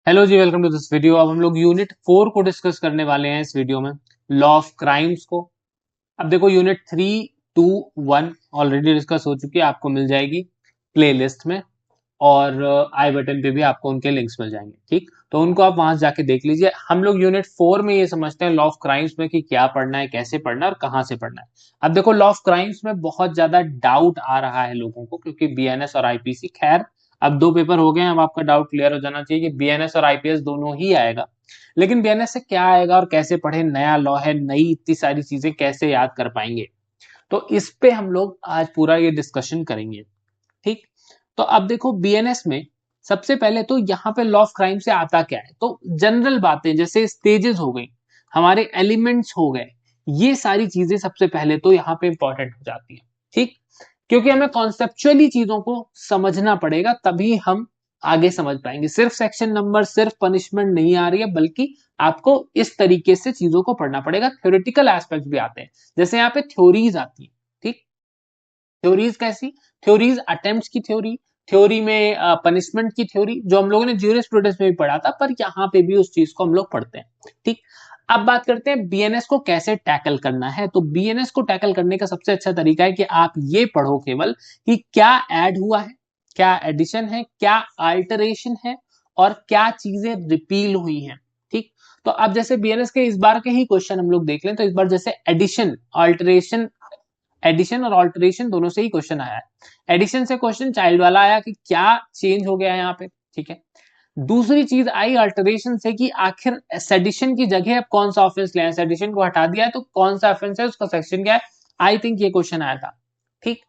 Hello जी, welcome to this video. अब हम लोग यूनिट 4 को डिस्कस करने वाले हैं इस वीडियो में, लॉ ऑफ क्राइम्स को। अब देखो, यूनिट 3, 2, 1 ऑलरेडी डिस्कस हो चुकी है, आपको मिल जाएगी प्ले लिस्ट में, और आई बटन पे भी आपको उनके लिंक्स मिल जाएंगे। ठीक, तो उनको आप वहां से जाके देख लीजिए। हम लोग यूनिट 4 में ये समझते हैं लॉ ऑफ क्राइम्स में कि क्या पढ़ना है, कैसे पढ़ना है और कहां से पढ़ना है। अब देखो, लॉ ऑफ क्राइम्स में बहुत ज्यादा डाउट आ रहा है लोगों को, क्योंकि बीएनएस और आईपीसी, खैर अब 2 पेपर हो गए हैं, अब आपका डाउट क्लियर हो जाना चाहिए कि बीएनएस और आईपीएस दोनों ही आएगा। लेकिन बीएनएस से क्या आएगा और कैसे पढ़े, नया लॉ है, नई इतनी सारी चीजें कैसे याद कर पाएंगे। तो इस पे हम लोग आज पूरा ये डिस्कशन करेंगे। ठीक, तो अब देखो, बीएनएस में सबसे पहले तो यहाँ पे लॉ ऑफ क्राइम से आता क्या है, तो जनरल बातें जैसे स्टेजेस हो गई, हमारे एलिमेंट्स हो गए, ये सारी चीजें सबसे पहले तो यहाँ पे इंपॉर्टेंट हो जाती है। ठीक, क्योंकि हमें कॉन्सेप्चुअली चीजों को समझना पड़ेगा, तभी हम आगे समझ पाएंगे। सिर्फ सेक्शन नंबर, सिर्फ पनिशमेंट नहीं आ रही है, बल्कि आपको इस तरीके से चीजों को पढ़ना पड़ेगा। थ्योरेटिकल एस्पेक्ट भी आते हैं, जैसे यहाँ पे थ्योरीज आती है। ठीक, थ्योरीज कैसी? थ्योरीज अटेम्प्ट्स की थ्योरी, थ्योरी में पनिशमेंट की थ्योरी, जो हम लोगों ने ज्यूरिस्प्रूडेंस में भी पढ़ा था, पर यहाँ पे भी उस चीज को हम लोग पढ़ते हैं। ठीक, अब बात करते हैं बीएनएस को कैसे टैकल करना है। तो बीएनएस को टैकल करने का सबसे अच्छा तरीका है कि आप ये पढ़ो केवल कि क्या ऐड हुआ है, क्या एडिशन है, क्या अल्टरेशन है, और क्या चीजें रिपील हुई हैं। ठीक, तो अब जैसे बीएनएस के इस बार के ही क्वेश्चन हम लोग देख लें, तो इस बार जैसे एडिशन, अल्टरेशन, एडिशन और ऑल्टरेशन दोनों से ही क्वेश्चन आया है। एडिशन से क्वेश्चन चाइल्ड वाला आया कि क्या चेंज हो गया है यहाँ पे। ठीक है, दूसरी चीज आई अल्टरेशन से कि आखिर सेडिशन की जगह अब कौन सा ऑफेंस ले आए, सेडिशन को हटा दिया है तो कौन सा ऑफेंस है, उसका सेक्शन क्या है। आई थिंक ये क्वेश्चन आया था। ठीक,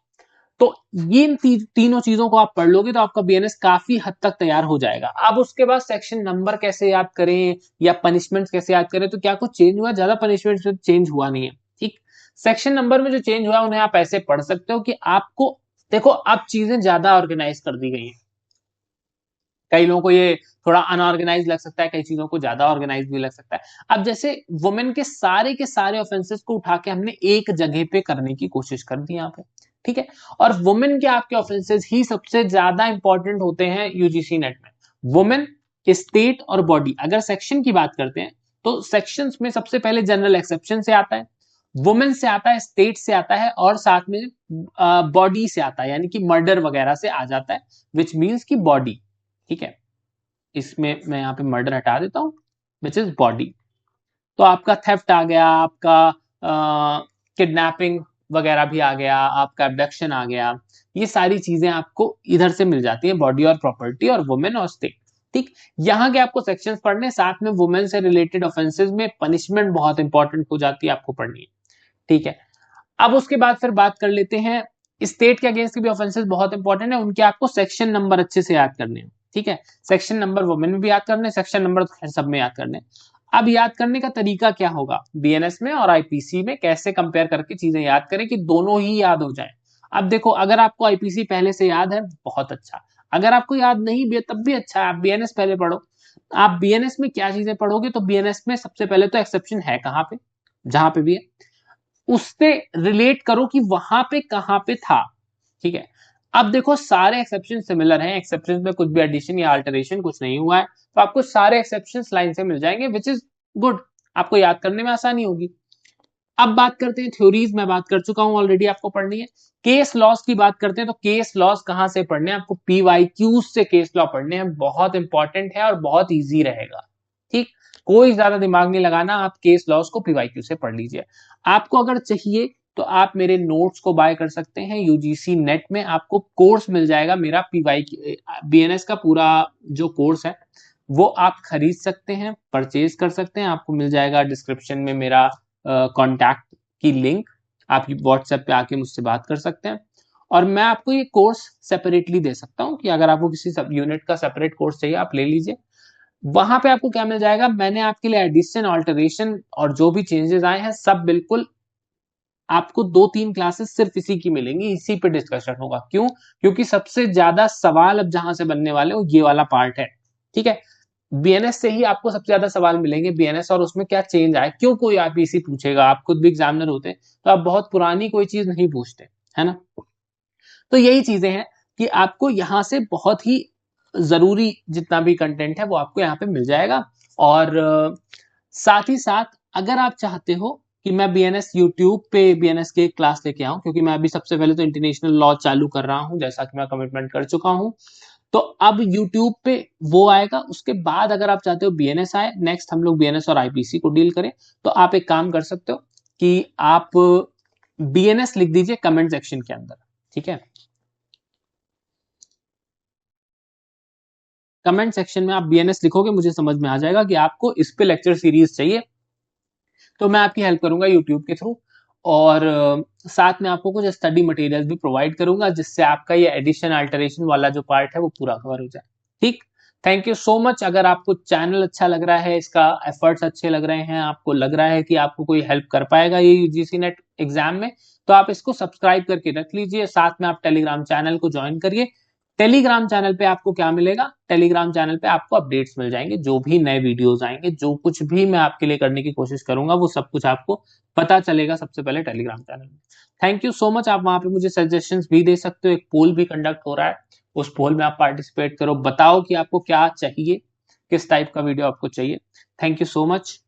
तो ये तीनों चीजों को आप पढ़ लोगे तो आपका बीएनएस काफी हद तक तैयार हो जाएगा। अब उसके बाद सेक्शन नंबर कैसे याद करें या पनिशमेंट कैसे याद करें, तो क्या कुछ चेंज हुआ? ज्यादा पनिशमेंट चेंज हुआ नहीं है। ठीक, सेक्शन नंबर में जो चेंज हुआ उन्हें आप ऐसे पढ़ सकते हो कि आपको देखो, अब चीजें ज्यादा ऑर्गेनाइज कर दी गई हैं। कई लोगों को ये थोड़ा अनऑर्गेनाइज लग सकता है, कई चीजों को ज्यादा ऑर्गेनाइज भी लग सकता है। अब जैसे वुमेन के सारे ऑफेंसेस को उठा के हमने एक जगह पे करने की कोशिश कर दी यहाँ पे। ठीक है, और वुमेन के आपके ऑफेंसेस ही सबसे ज्यादा इंपॉर्टेंट होते हैं यूजीसी नेट में। वुमेन, स्टेट और बॉडी। अगर सेक्शन की बात करते हैं तो सेक्शंस में सबसे पहले जनरल एक्सेप्शन से आता है, वुमेन से आता है, स्टेट से आता है, और साथ में बॉडी से आता है, यानी कि मर्डर वगैरह से आ जाता है, विच मीन्स की बॉडी। ठीक है, इसमें मैं यहाँ पे मर्डर हटा देता हूं, विच इज बॉडी। तो आपका थेफ्ट आ गया, आपका किडनैपिंग वगैरह भी आ गया, आपका अबडक्शन आ गया, ये सारी चीजें आपको इधर से मिल जाती हैं, बॉडी और प्रॉपर्टी और वुमेन और स्टेट। ठीक, यहाँ के आपको सेक्शंस पढ़ने, साथ में वुमेन से रिलेटेड ऑफेंसेस में पनिशमेंट बहुत इंपॉर्टेंट हो जाती है, आपको पढ़नी है। ठीक है, अब उसके बाद फिर बात कर लेते हैं स्टेट के अगेंस्ट के भी ऑफेंसेस बहुत इंपॉर्टेंट है, उनके आपको सेक्शन नंबर अच्छे से याद करने हैं। ठीक है, सेक्शन नंबर वुमेन में भी याद करने, सेक्शन नंबर तो सब में याद करने। अब याद करने का तरीका क्या होगा, बीएनएस में और आईपीसी में कैसे कंपेयर करके चीजें याद करें कि दोनों ही याद हो जाए। अब देखो, अगर आपको आईपीसी पहले से याद है, बहुत अच्छा। अगर आपको याद नहीं भी है तब भी अच्छा है, आप बीएनएस पहले पढ़ो। आप बीएनएस में क्या चीजें पढ़ोगे, तो बीएनएस में सबसे पहले तो एक्सेप्शन है कहां पे, जहां पे भी है उससे रिलेट करो कि वहां पे कहां पे था। ठीक है, अब देखो, सारे एक्सेप्शन सिमिलर हैं, एक्सेप्शन में कुछ भी एडिशन या अल्टरेशन कुछ नहीं हुआ है, तो आपको सारे एक्सेप्शन लाइन से मिल जाएंगे, विच इज गुड। आपको याद करने में आसानी होगी। अब बात करते हैं थ्योरीज, मैं बात कर चुका हूं ऑलरेडी, आपको पढ़नी है। केस लॉस की बात करते हैं, तो केस लॉस कहां से पढ़ने हैं, आपको पीवाईक्यू से केस लॉ पढ़ने हैं, बहुत इंपॉर्टेंट है और बहुत ईजी रहेगा। ठीक, कोई ज्यादा दिमाग नहीं लगाना, आप केस लॉस को पीवाईक्यू से पढ़ लीजिए। आपको अगर चाहिए तो आप मेरे नोट्स को बाय कर सकते हैं, यूजीसी नेट में आपको कोर्स मिल जाएगा मेरा, पीवाई बीएनएस का पूरा जो कोर्स है वो आप खरीद सकते हैं, परचेज कर सकते हैं। आपको मिल जाएगा डिस्क्रिप्शन में मेरा कॉन्टैक्ट की लिंक, आप व्हाट्सएप पे आके मुझसे बात कर सकते हैं, और मैं आपको ये कोर्स सेपरेटली दे सकता हूं कि अगर आपको किसी सब यूनिट का सेपरेट कोर्स चाहिए आप ले लीजिए। वहां पे आपको क्या मिल जाएगा, मैंने आपके लिए एडिशन, ऑल्टरेशन और जो भी चेंजेस आए हैं सब बिल्कुल आपको 2-3 क्लासेस सिर्फ इसी की मिलेंगी, इसी पे डिस्कशन होगा। क्यों? क्योंकि सबसे ज्यादा सवाल अब जहां से बनने वाले हो ये वाला पार्ट है। ठीक है, बीएनएस से ही आपको सबसे ज्यादा सवाल मिलेंगे, बीएनएस और उसमें क्या चेंज आए, क्यों कोई आईपीसी पूछेगा, आप खुद भी एग्जामिनर होते तो आप बहुत पुरानी कोई चीज नहीं पूछते, है ना। तो यही चीजें हैं कि आपको यहां से बहुत ही जरूरी जितना भी कंटेंट है वो आपको यहाँ पे मिल जाएगा। और साथ ही साथ अगर आप चाहते हो कि मैं बीएनएस यूट्यूब पे बीएनएस की क्लास लेके आऊं, क्योंकि मैं अभी सबसे पहले तो इंटरनेशनल लॉ चालू कर रहा हूं जैसा कि मैं कमिटमेंट कर चुका हूं, तो अब यूट्यूब पे वो आएगा। उसके बाद अगर आप चाहते हो बीएनएस आए, नेक्स्ट हम लोग बीएनएस और आईपीसी को डील करें, तो आप एक काम कर सकते हो कि आप बीएनएस लिख दीजिए कमेंट सेक्शन के अंदर, ठीक है। कमेंट सेक्शन में आप बीएनएस लिखोगे, मुझे समझ में आ जाएगा कि आपको इस पे लेक्चर सीरीज चाहिए, तो मैं आपकी हेल्प करूंगा यूट्यूब के थ्रू। और साथ में आपको कुछ स्टडी मटेरियल भी प्रोवाइड करूंगा, जिससे आपका ये एडिशन अल्टरेशन वाला जो पार्ट है वो पूरा कवर हो जाए। ठीक, थैंक यू सो मच। अगर आपको चैनल अच्छा लग रहा है, इसका एफर्ट्स अच्छे लग रहे हैं, आपको लग रहा है कि आपको कोई हेल्प कर पाएगा ये यूजीसी नेट एग्जाम में, तो आप इसको सब्सक्राइब करके रख लीजिए। साथ में आप टेलीग्राम चैनल को ज्वाइन करिए। टेलीग्राम चैनल पे आपको क्या मिलेगा, टेलीग्राम चैनल पे आपको अपडेट्स मिल जाएंगे, जो भी नए वीडियोस आएंगे, जो कुछ भी मैं आपके लिए करने की कोशिश करूंगा, वो सब कुछ आपको पता चलेगा सबसे पहले टेलीग्राम चैनल में। Thank you so much. आप वहां पे मुझे सजेशंस भी दे सकते हो, एक पोल भी कंडक्ट हो रहा है, उस पोल में आप पार्टिसिपेट करो, बताओ कि आपको क्या चाहिए, किस टाइप का वीडियो आपको चाहिए। Thank you so much.